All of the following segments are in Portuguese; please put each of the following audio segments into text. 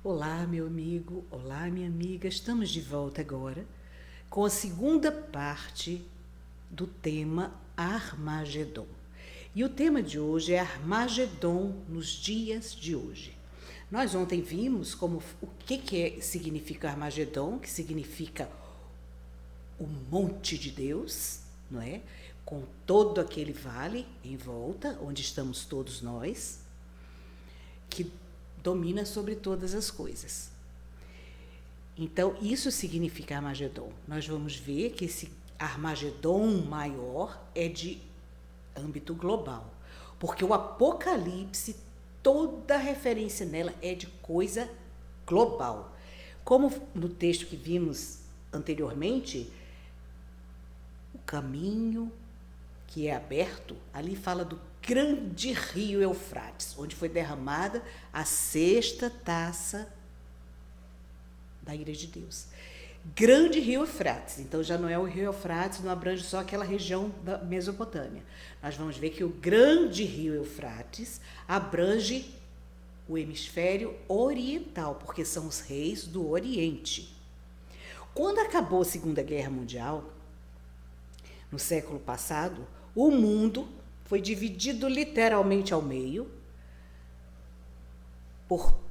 Olá, meu amigo, olá, minha amiga. Estamos de volta agora com a segunda parte do tema Armagedon. E o tema de hoje é Armagedon nos dias de hoje. Nós ontem vimos o que significa Armagedon, que significa o monte de Deus, não é? Com todo aquele vale em volta, onde estamos todos nós, que domina sobre todas as coisas. Então, isso significa Armagedon. Nós vamos ver que esse Armagedon maior é de âmbito global, porque o Apocalipse, toda referência nela é de coisa global. Como no texto que vimos anteriormente, o caminho que é aberto, ali fala do grande rio Eufrates, onde foi derramada a sexta taça da ira de Deus. Grande rio Eufrates, então já não é o rio Eufrates, não abrange só aquela região da Mesopotâmia. Nós vamos ver que o grande rio Eufrates abrange o hemisfério oriental, porque são os reis do Oriente. Quando acabou a Segunda Guerra Mundial, no século passado, o mundo foi dividido literalmente ao meio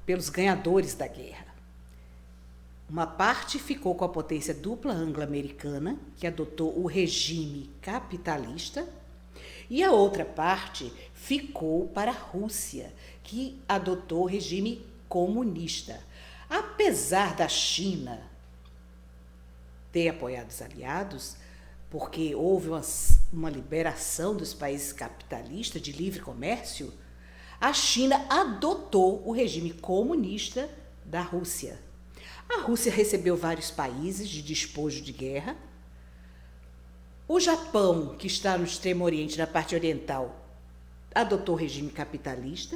pelos ganhadores da guerra. Uma parte ficou com a potência dupla anglo-americana, que adotou o regime capitalista, e a outra parte ficou para a Rússia, que adotou o regime comunista. Apesar da China ter apoiado os aliados, porque houve uma liberação dos países capitalistas de livre comércio, a China adotou o regime comunista da Rússia. A Rússia recebeu vários países de despojo de guerra. O Japão, que está no Extremo Oriente, na parte oriental, adotou o regime capitalista.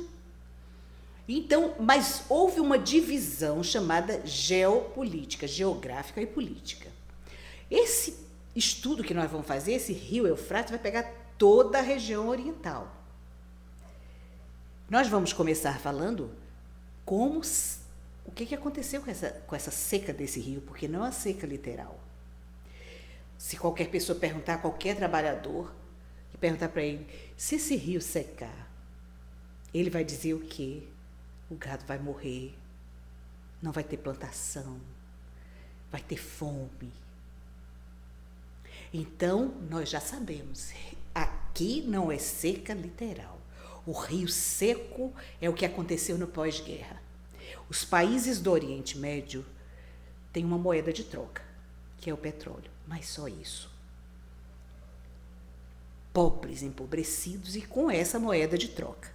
Então, mas houve uma divisão chamada geopolítica, geográfica e política. Esse estudo que nós vamos fazer, esse rio Eufrates vai pegar toda a região oriental. Nós vamos começar falando o que aconteceu com essa seca desse rio, porque não é uma seca literal. Se qualquer pessoa perguntar, qualquer trabalhador, e perguntar para ele, se esse rio secar, ele vai dizer o quê? O gado vai morrer, não vai ter plantação, vai ter fome. Então, nós já sabemos, aqui não é seca literal. O rio seco é o que aconteceu no pós-guerra. Os países do Oriente Médio têm uma moeda de troca, que é o petróleo, mas só isso. Pobres, empobrecidos e com essa moeda de troca.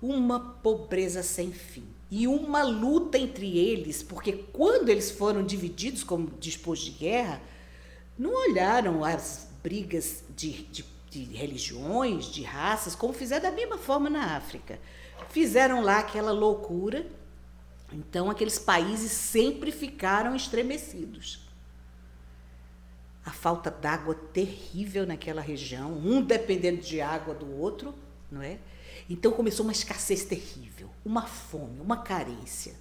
Uma pobreza sem fim e uma luta entre eles, porque quando eles foram divididos como despojo de guerra, não olharam as brigas de religiões, de raças, como fizeram da mesma forma na África. Fizeram lá aquela loucura, então aqueles países sempre ficaram estremecidos. A falta d'água terrível naquela região, um dependendo de água do outro, não é? Então começou uma escassez terrível, uma fome, uma carência.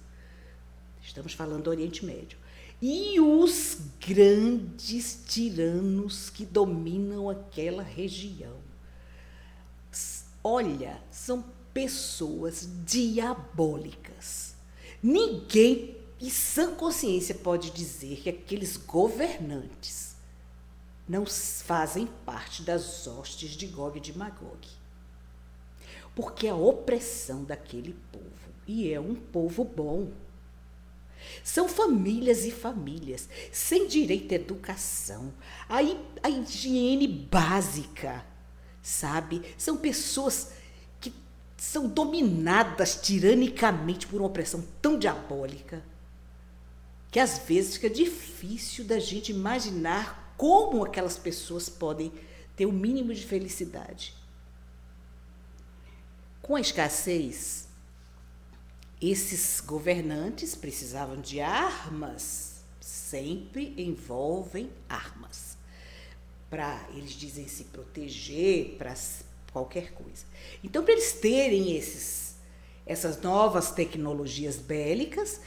Estamos falando do Oriente Médio. E os grandes tiranos que dominam aquela região. Olha, são pessoas diabólicas. Ninguém, em sã consciência, pode dizer que aqueles governantes não fazem parte das hostes de Gog e de Magog. Porque a opressão daquele povo, e é um povo bom, são famílias e famílias, sem direito à educação, a higiene básica, sabe? São pessoas que são dominadas tiranicamente por uma opressão tão diabólica, que às vezes fica difícil da gente imaginar como aquelas pessoas podem ter o mínimo de felicidade. Com a escassez, esses governantes precisavam de armas, sempre envolvem armas, para, eles dizem, se proteger, para qualquer coisa. Então, para eles terem essas novas tecnologias bélicas,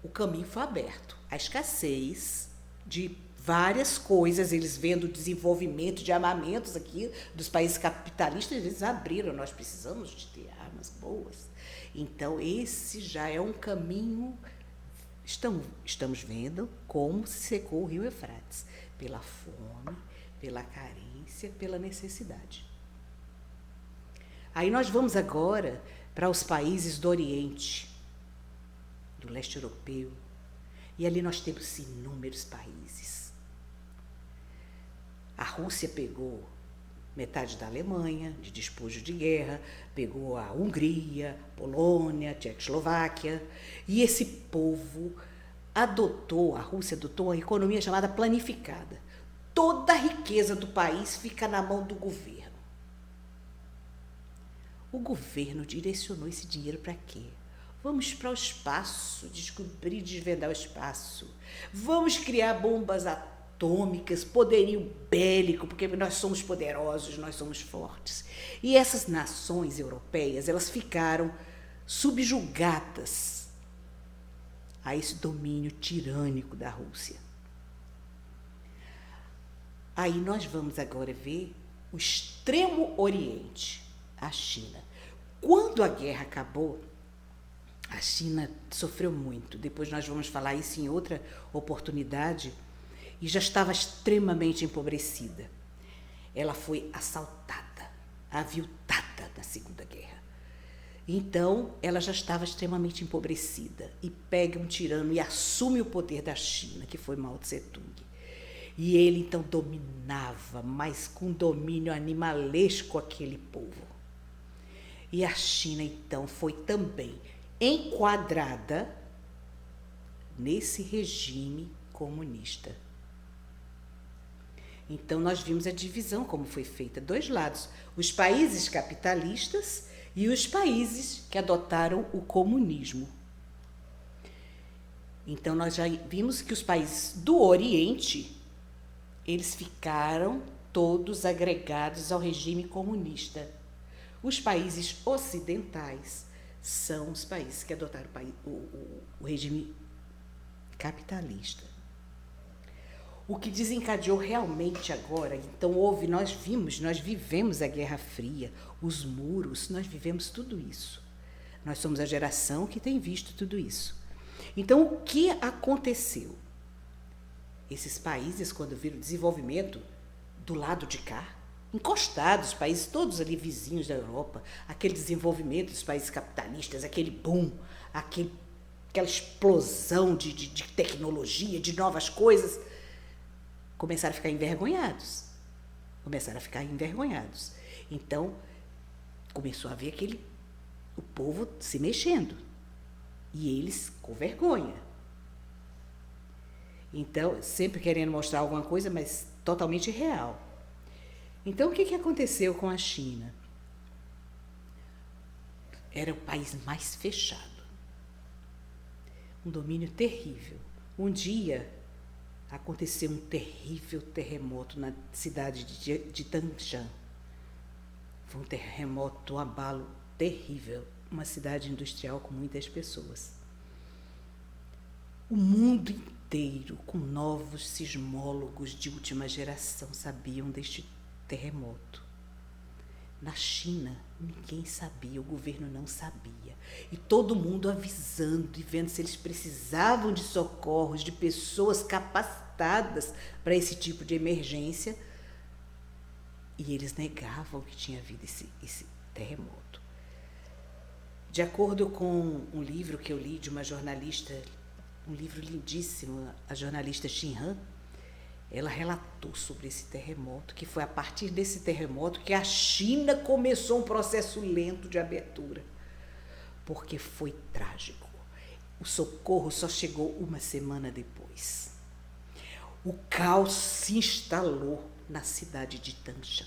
o caminho foi aberto. A escassez de várias coisas, eles vendo o desenvolvimento de armamentos aqui dos países capitalistas, eles abriram, nós precisamos de ter armas boas. Então, esse já é um caminho, estamos vendo como se secou o rio Eufrates, pela fome, pela carência, pela necessidade. Aí nós vamos agora para os países do Oriente, do leste europeu, e ali nós temos inúmeros países. A Rússia pegou metade da Alemanha, de despojo de guerra, pegou a Hungria, Polônia, Tchecoslováquia, e esse povo a Rússia adotou uma economia chamada planificada. Toda a riqueza do país fica na mão do governo. O governo direcionou esse dinheiro para quê? Vamos para o espaço, descobrir, desvendar o espaço. Vamos criar bombas atômicas, poderio bélico, porque nós somos poderosos, nós somos fortes. E essas nações europeias, elas ficaram subjugadas a esse domínio tirânico da Rússia. Aí nós vamos agora ver o Extremo Oriente, a China. Quando a guerra acabou, a China sofreu muito. Depois nós vamos falar isso em outra oportunidade. E já estava extremamente empobrecida. Ela foi assaltada, aviltada na Segunda Guerra. Então, ela já estava extremamente empobrecida. E pega um tirano e assume o poder da China, que foi Mao Tse-tung. E ele, então, dominava, mas com domínio animalesco, aquele povo. E a China, então, foi também enquadrada nesse regime comunista. Então, nós vimos a divisão como foi feita, dois lados, os países capitalistas e os países que adotaram o comunismo. Então, nós já vimos que os países do Oriente, eles ficaram todos agregados ao regime comunista. Os países ocidentais são os países que adotaram o regime capitalista. O que desencadeou realmente agora, então nós vivemos a Guerra Fria, os muros, nós vivemos tudo isso. Nós somos a geração que tem visto tudo isso. Então, o que aconteceu? Esses países, quando viram o desenvolvimento do lado de cá, encostados, os países todos ali vizinhos da Europa, aquele desenvolvimento dos países capitalistas, aquele boom, aquela explosão de tecnologia, de novas coisas, começaram a ficar envergonhados. Então, começou a ver o povo se mexendo. E eles com vergonha. Então, sempre querendo mostrar alguma coisa, mas totalmente real. Então, o que aconteceu com a China? Era o país mais fechado. Um domínio terrível. Um dia, aconteceu um terrível terremoto na cidade de Tangshan. Foi um terremoto, um abalo terrível. Uma cidade industrial com muitas pessoas. O mundo inteiro, com novos sismólogos de última geração, sabiam deste terremoto. Na China, ninguém sabia, o governo não sabia. E todo mundo avisando e vendo se eles precisavam de socorros, de pessoas capacitadas para esse tipo de emergência. E eles negavam que tinha havido esse terremoto. De acordo com um livro que eu li de uma jornalista, um livro lindíssimo, a jornalista Xin Han, ela relatou sobre esse terremoto, que foi a partir desse terremoto que a China começou um processo lento de abertura, porque foi trágico. O socorro só chegou uma semana depois. O caos se instalou na cidade de Tangshan.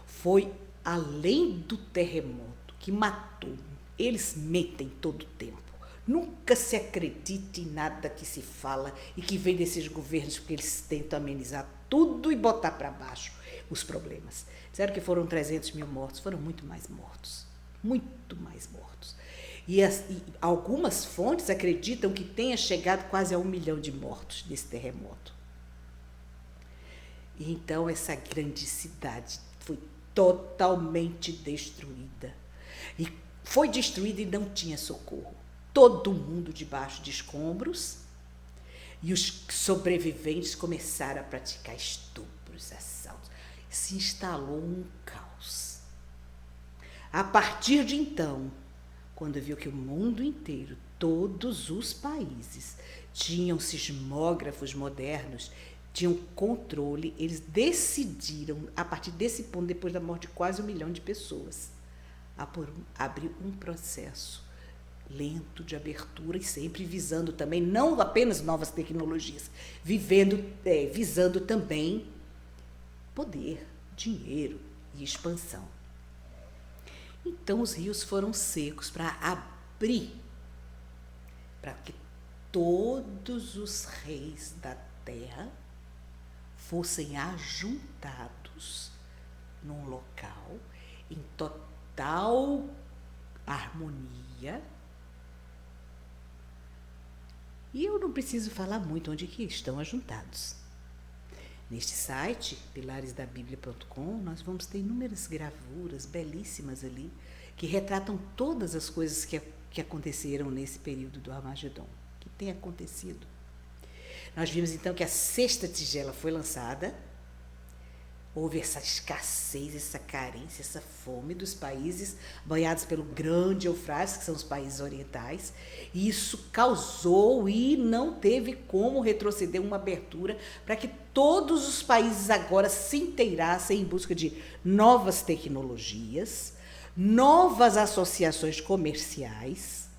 Foi além do terremoto que matou. Eles mentem todo o tempo. Nunca se acredite em nada que se fala e que vem desses governos, porque eles tentam amenizar tudo e botar para baixo os problemas. Disseram que foram 300 mil mortos, foram muito mais mortos. muito mais mortos. E algumas fontes acreditam que tenha chegado quase a 1 milhão de mortos nesse terremoto. E então essa grande cidade foi totalmente destruída. E foi destruída e não tinha socorro. Todo mundo debaixo de escombros, e os sobreviventes começaram a praticar estupros, assaltos. Se instalou um caos. A partir de então, quando viu que o mundo inteiro, todos os países, tinham sismógrafos modernos, tinham controle, eles decidiram, a partir desse ponto, depois da morte de quase 1 milhão de pessoas, abrir um processo lento de abertura e sempre visando também, não apenas novas tecnologias, visando também poder, dinheiro e expansão. Então os rios foram secos para abrir, para que todos os reis da terra fossem ajuntados num local em total harmonia. E eu não preciso falar muito onde que estão ajuntados. Neste site, pilaresdabiblia.com, nós vamos ter inúmeras gravuras belíssimas ali, que retratam todas as coisas que aconteceram nesse período do Armagedon, que tem acontecido. Nós vimos então que a sexta tigela foi lançada, houve essa escassez, essa carência, essa fome dos países banhados pelo grande Eufrates, que são os países orientais, e isso causou e não teve como retroceder uma abertura para que todos os países agora se inteirassem em busca de novas tecnologias, novas associações comerciais,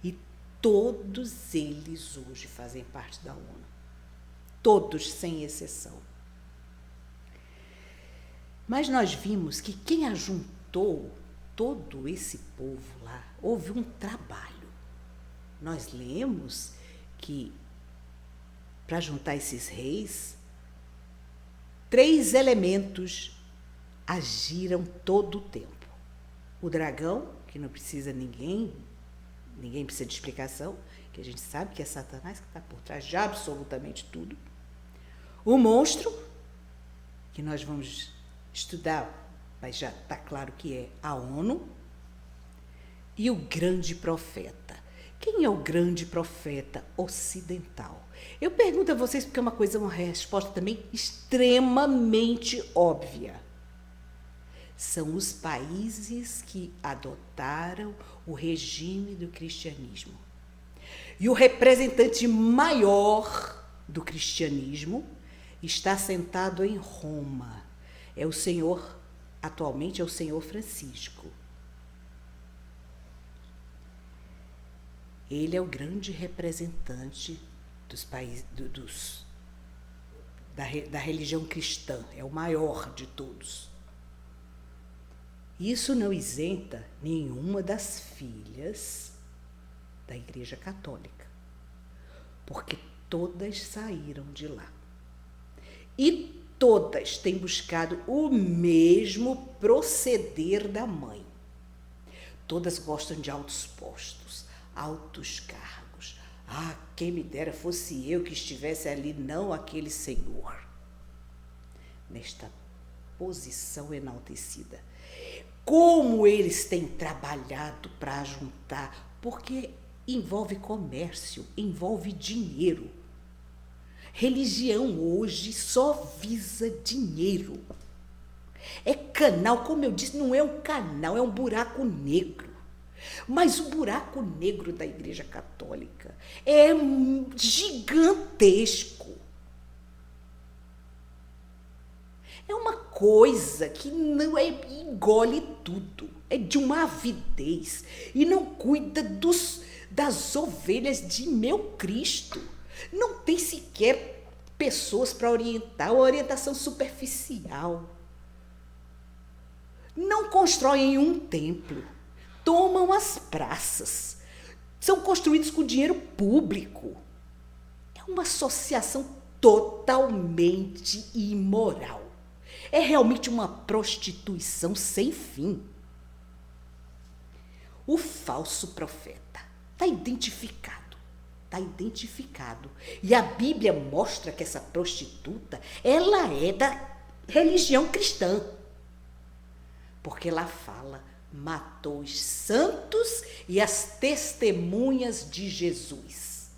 e todos eles hoje fazem parte da ONU. Todos, sem exceção. Mas nós vimos que quem ajuntou todo esse povo lá, houve um trabalho. Nós lemos que, para juntar esses reis, 3 elementos agiram todo o tempo. O dragão, que não precisa ninguém precisa de explicação, que a gente sabe que é Satanás que está por trás de absolutamente tudo. O monstro, que nós vamos estudar, mas já está claro que é a ONU, e o grande profeta. Quem é o grande profeta ocidental? Eu pergunto a vocês porque é uma resposta também extremamente óbvia. São os países que adotaram o regime do cristianismo. E o representante maior do cristianismo está sentado em Roma. Atualmente é o Senhor Francisco. Ele é o grande representante dos países, da religião cristã, é o maior de todos. Isso não isenta nenhuma das filhas da Igreja Católica, porque todas saíram de lá. E todas têm buscado o mesmo proceder da mãe. Todas gostam de altos postos, altos cargos. Ah, quem me dera fosse eu que estivesse ali, não aquele senhor. Nesta posição enaltecida. Como eles têm trabalhado para juntar, porque envolve comércio, envolve dinheiro. Religião hoje só visa dinheiro. É canal, como eu disse, não é um canal, é um buraco negro. Mas o buraco negro da Igreja Católica é gigantesco. É uma coisa que não engole tudo, é de uma avidez e não cuida das ovelhas de meu Cristo. Não tem sequer pessoas para orientar, uma orientação superficial. Não constroem um templo, tomam as praças, são construídos com dinheiro público. É uma associação totalmente imoral. É realmente uma prostituição sem fim. o falso profeta. Está identificado. Está identificado. E a Bíblia mostra que essa prostituta, ela é da religião cristã. Porque ela fala, matou os santos e as testemunhas de Jesus.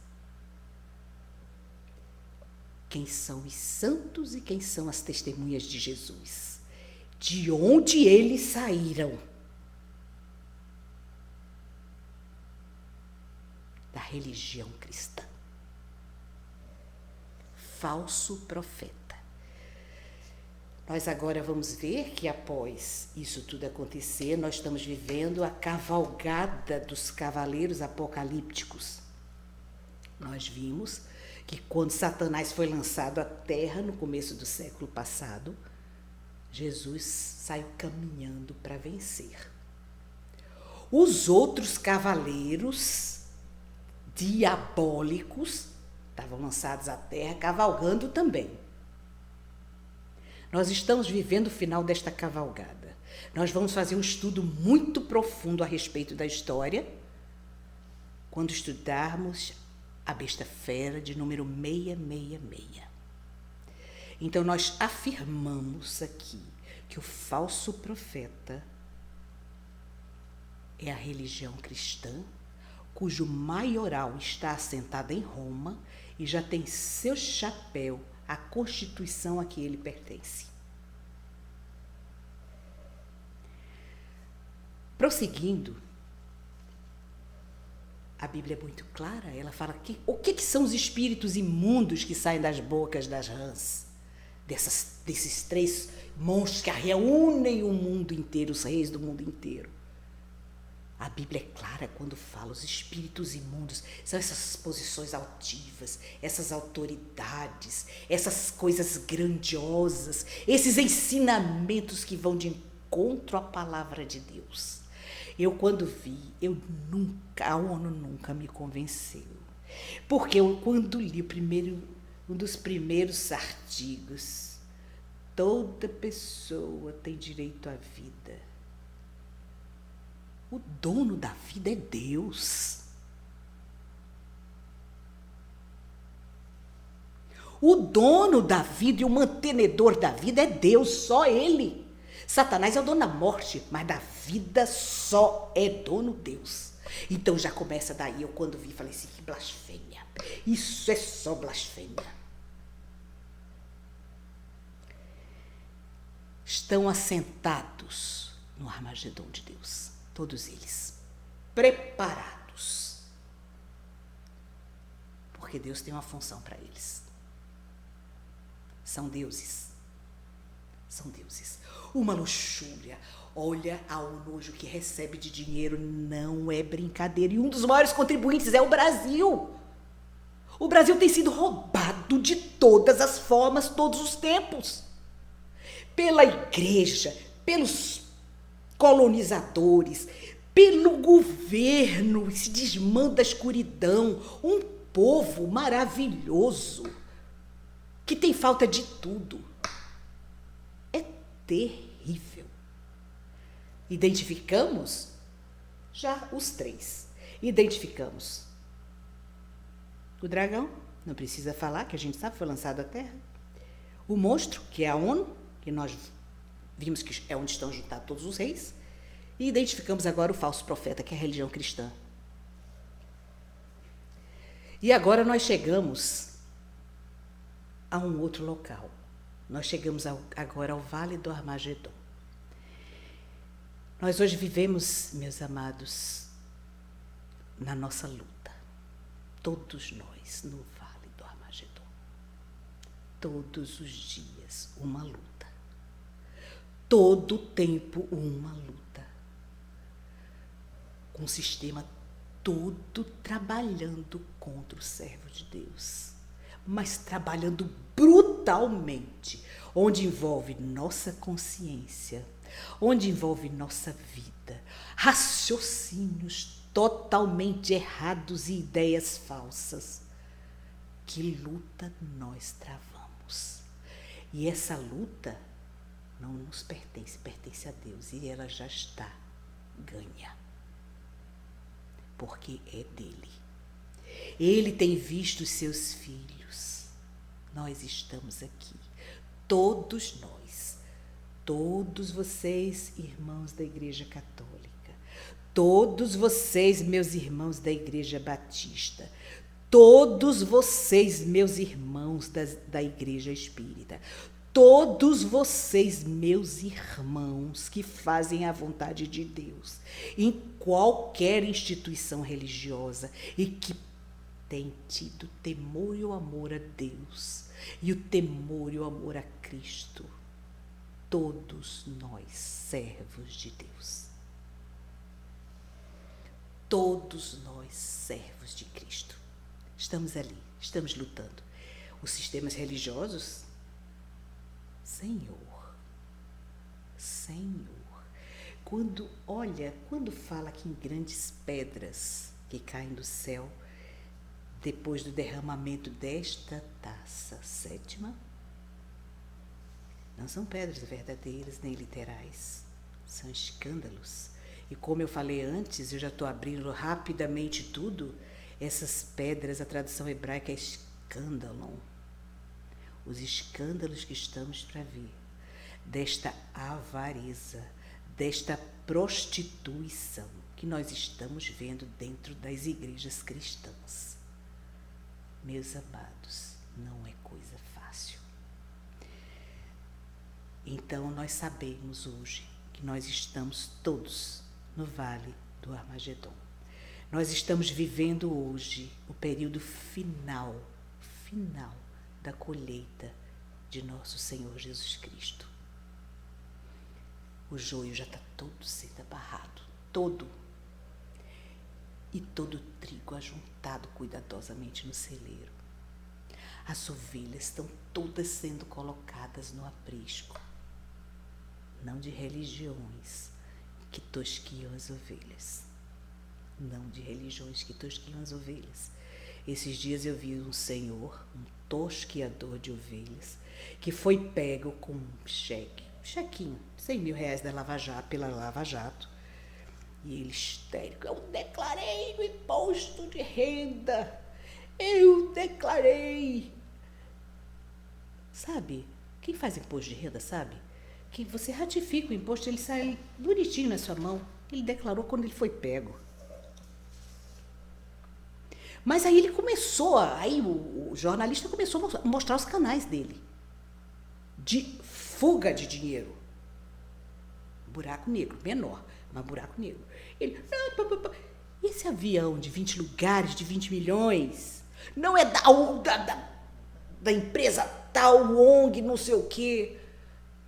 Quem são os santos e quem são as testemunhas de Jesus? De onde eles saíram? Da religião cristã. Falso profeta. Nós agora vamos ver que após isso tudo acontecer, nós estamos vivendo a cavalgada dos cavaleiros apocalípticos. Nós vimos que quando Satanás foi lançado à terra no começo do século passado, Jesus saiu caminhando para vencer. Os outros cavaleiros diabólicos estavam lançados à terra cavalgando também. Nós estamos vivendo o final desta cavalgada. Nós vamos fazer um estudo muito profundo a respeito da história quando estudarmos a besta fera de número 666. Então, nós afirmamos aqui que o falso profeta é a religião cristã, cujo maioral está assentado em Roma e já tem seu chapéu a Constituição a que ele pertence. Prosseguindo, a Bíblia é muito clara, ela fala que o que são os espíritos imundos que saem das bocas das rãs, desses três monstros que reúnem o mundo inteiro, os reis do mundo inteiro. A Bíblia é clara quando fala os espíritos imundos, são essas posições altivas, essas autoridades, essas coisas grandiosas, esses ensinamentos que vão de encontro à palavra de Deus. Eu quando vi, a ONU nunca me convenceu. Porque eu quando li um dos primeiros artigos, toda pessoa tem direito à vida. O dono da vida é Deus. O dono da vida e o mantenedor da vida é Deus, só Ele. Satanás é o dono da morte, mas da vida só é dono Deus. Então já começa daí, eu quando vi, falei assim, que blasfêmia. Isso é só blasfêmia. Estão assentados no Armagedom de Deus. Todos eles, preparados, porque Deus tem uma função para eles. São deuses, uma luxúria, olha ao nojo que recebe de dinheiro, não é brincadeira, e um dos maiores contribuintes é o Brasil. O Brasil tem sido roubado de todas as formas, todos os tempos, pela igreja, pelos colonizadores, pelo governo, se desmanda a escuridão, um povo maravilhoso, que tem falta de tudo. É terrível. Identificamos já os três. Identificamos o dragão, não precisa falar, que a gente sabe, foi lançado à terra. O monstro, que é a ONU, que nós vimos que é onde estão juntados todos os reis, e identificamos agora o falso profeta, que é a religião cristã. E agora nós chegamos a um outro local. Nós chegamos agora ao Vale do Armagedom. Nós hoje vivemos, meus amados, na nossa luta. Todos nós no Vale do Armagedom. Todos os dias uma luta. Todo o tempo uma luta. Com o sistema todo trabalhando contra o servo de Deus. Mas trabalhando brutalmente, onde envolve nossa consciência, onde envolve nossa vida, raciocínios totalmente errados e ideias falsas. Que luta nós travamos. E essa luta não nos pertence, pertence a Deus, e ela já está ganha. porque é dele. Ele tem visto os seus filhos. Nós estamos aqui, todos nós, todos vocês, irmãos da Igreja Católica, todos vocês, meus irmãos da Igreja Batista, todos vocês, meus irmãos da Igreja Espírita, todos vocês, meus irmãos que fazem a vontade de Deus em qualquer instituição religiosa e que têm tido temor e o amor a Deus e o temor e o amor a Cristo, todos nós, servos de Deus. Todos nós, servos de Cristo. Estamos ali, estamos lutando. Os sistemas religiosos, Senhor, quando fala aqui em grandes pedras que caem do céu, depois do derramamento desta taça sétima, não são pedras verdadeiras nem literais, são escândalos. E como eu falei antes, eu já estou abrindo rapidamente tudo, essas pedras, a tradução hebraica é escândalo. Os escândalos que estamos para ver, desta avareza, desta prostituição que nós estamos vendo dentro das igrejas cristãs. Meus amados, não é coisa fácil. Então nós sabemos hoje que nós estamos todos no vale do Armagedom. Nós estamos vivendo hoje o período final da colheita de nosso Senhor Jesus Cristo. O joio já está todo sendo abarrado, todo. E todo o trigo ajuntado cuidadosamente no celeiro. As ovelhas estão todas sendo colocadas no aprisco. Não de religiões que tosquiam as ovelhas. Não de religiões que tosquiam as ovelhas. Esses dias eu vi um senhor, um tosquiador de ovelhas, que foi pego com um chequinho, 100 mil reais pela Lava Jato. E ele histérico, eu declarei no imposto de renda, eu declarei. Sabe, quem faz imposto de renda sabe? Que você ratifica o imposto, ele sai bonitinho na sua mão. Ele declarou quando ele foi pego. Mas aí ele começou, o jornalista começou a mostrar os canais dele de fuga de dinheiro. Buraco negro, menor, mas buraco negro. Ele, esse avião de 20 lugares, de 20 milhões, não é da empresa tal, ONG, não sei o quê.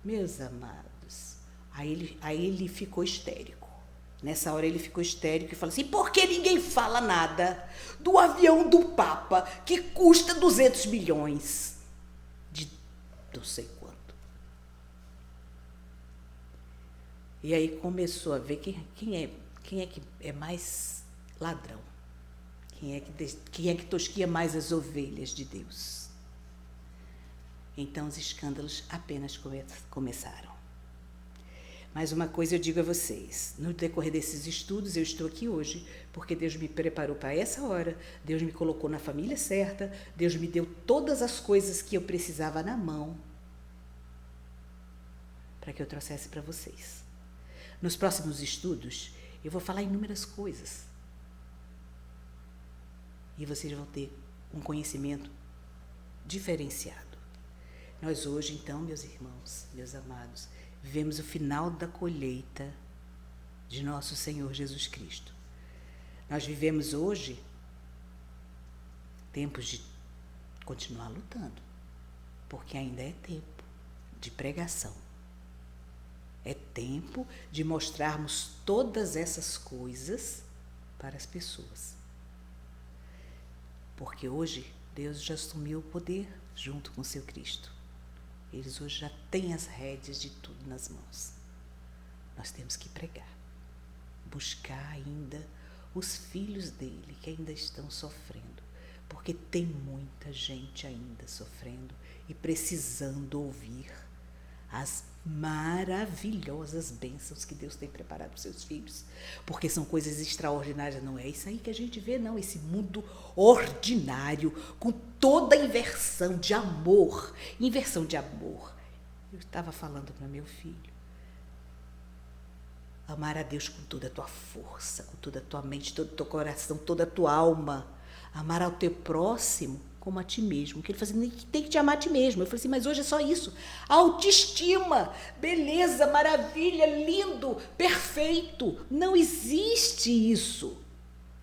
Meus amados, aí ele ficou histérico. Nessa hora ele ficou histérico e falou assim, por que ninguém fala nada do avião do Papa que custa 200 milhões de não sei quanto. E aí começou a ver quem é que é mais ladrão, quem é que tosquia mais as ovelhas de Deus. Então os escândalos apenas começaram. Mas uma coisa eu digo a vocês, no decorrer desses estudos, eu estou aqui hoje porque Deus me preparou para essa hora, Deus me colocou na família certa, Deus me deu todas as coisas que eu precisava na mão para que eu trouxesse para vocês. Nos próximos estudos, eu vou falar inúmeras coisas e vocês vão ter um conhecimento diferenciado. Nós hoje, então, meus irmãos, meus amados, vivemos o final da colheita de nosso Senhor Jesus Cristo. Nós vivemos hoje tempos de continuar lutando, porque ainda é tempo de pregação. É tempo de mostrarmos todas essas coisas para as pessoas. Porque hoje Deus já assumiu o poder junto com seu Cristo. Eles hoje já têm as rédeas de tudo nas mãos. Nós temos que pregar, buscar ainda os filhos dele que ainda estão sofrendo, porque tem muita gente ainda sofrendo e precisando ouvir as maravilhosas bênçãos que Deus tem preparado para os seus filhos, porque são coisas extraordinárias. Não é isso aí que a gente vê, não, esse mundo ordinário, com toda a inversão de amor. Eu estava falando para meu filho, amar a Deus com toda a tua força, com toda a tua mente, todo o teu coração, toda a tua alma, amar ao teu próximo como a ti mesmo. Que ele falou assim, tem que te amar a ti mesmo. Eu falei assim, mas hoje é só isso. Autoestima, beleza, maravilha, lindo, perfeito. Não existe isso.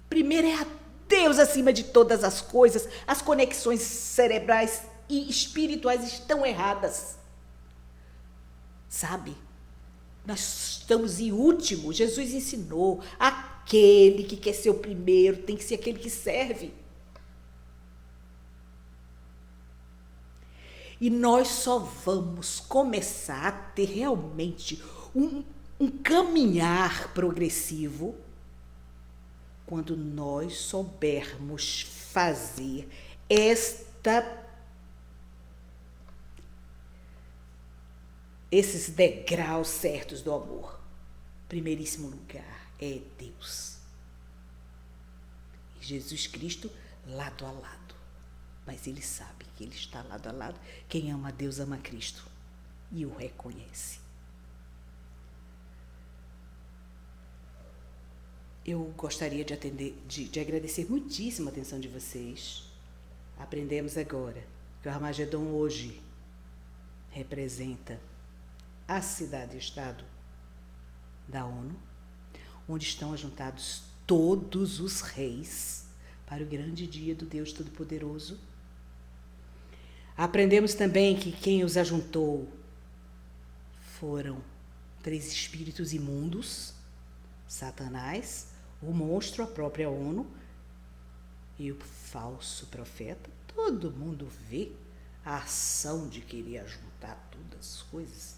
Primeiro é a Deus acima de todas as coisas. As conexões cerebrais e espirituais estão erradas. Sabe? Nós estamos em último. Jesus ensinou, aquele que quer ser o primeiro tem que ser aquele que serve. E nós só vamos começar a ter realmente um caminhar progressivo quando nós soubermos fazer esses degraus certos do amor. Primeiríssimo lugar é Deus. E Jesus Cristo lado a lado. Mas ele sabe que ele está lado a lado. Quem ama a Deus ama a Cristo e o reconhece. Eu gostaria de agradecer muitíssimo a atenção de vocês. Aprendemos agora que o Armagedon hoje representa a cidade-estado da ONU, onde estão ajuntados todos os reis para o grande dia do Deus Todo-Poderoso. Aprendemos também que quem os ajuntou foram 3 espíritos imundos, Satanás, o monstro, a própria ONU e o falso profeta. Todo mundo vê a ação de querer ajuntar todas as coisas.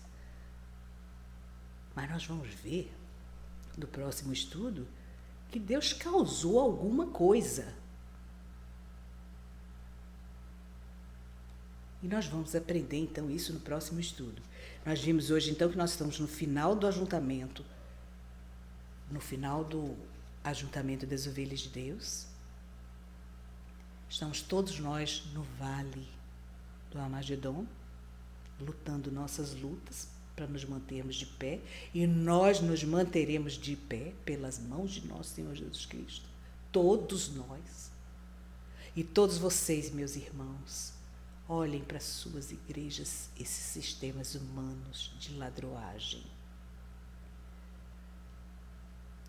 Mas nós vamos ver, no próximo estudo, que Deus causou alguma coisa. E nós vamos aprender, então, isso no próximo estudo. Nós vimos hoje, então, que nós estamos no final do ajuntamento, das ovelhas de Deus. Estamos todos nós no vale do Armagedon, lutando nossas lutas para nos mantermos de pé, e nós nos manteremos de pé pelas mãos de nosso Senhor Jesus Cristo. Todos nós. E todos vocês, meus irmãos, olhem para suas igrejas, esses sistemas humanos de ladroagem,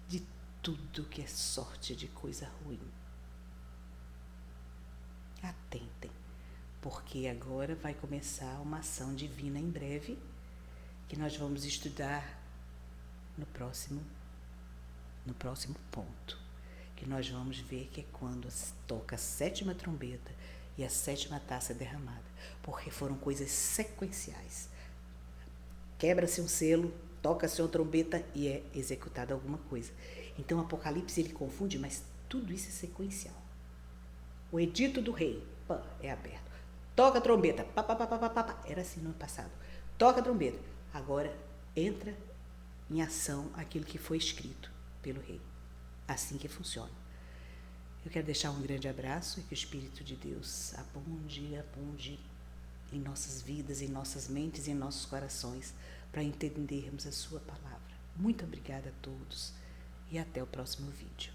de tudo que é sorte de coisa ruim. Atentem, porque agora vai começar uma ação divina em breve, que nós vamos estudar no próximo ponto, que nós vamos ver que é quando toca a 7ª trombeta e a 7ª taça é derramada, porque foram coisas sequenciais. Quebra-se um selo, toca-se uma trombeta e é executada alguma coisa. Então, o Apocalipse ele confunde, mas tudo isso é sequencial. O edito do rei, pá, é aberto. Toca a trombeta, pá, pá, pá, pá, pá, pá. Era assim no ano passado. Toca a trombeta. Agora entra em ação aquilo que foi escrito pelo rei. Assim que funciona. Eu quero deixar um grande abraço e que o Espírito de Deus abunde em nossas vidas, em nossas mentes e em nossos corações, para entendermos a sua palavra. Muito obrigada a todos e até o próximo vídeo.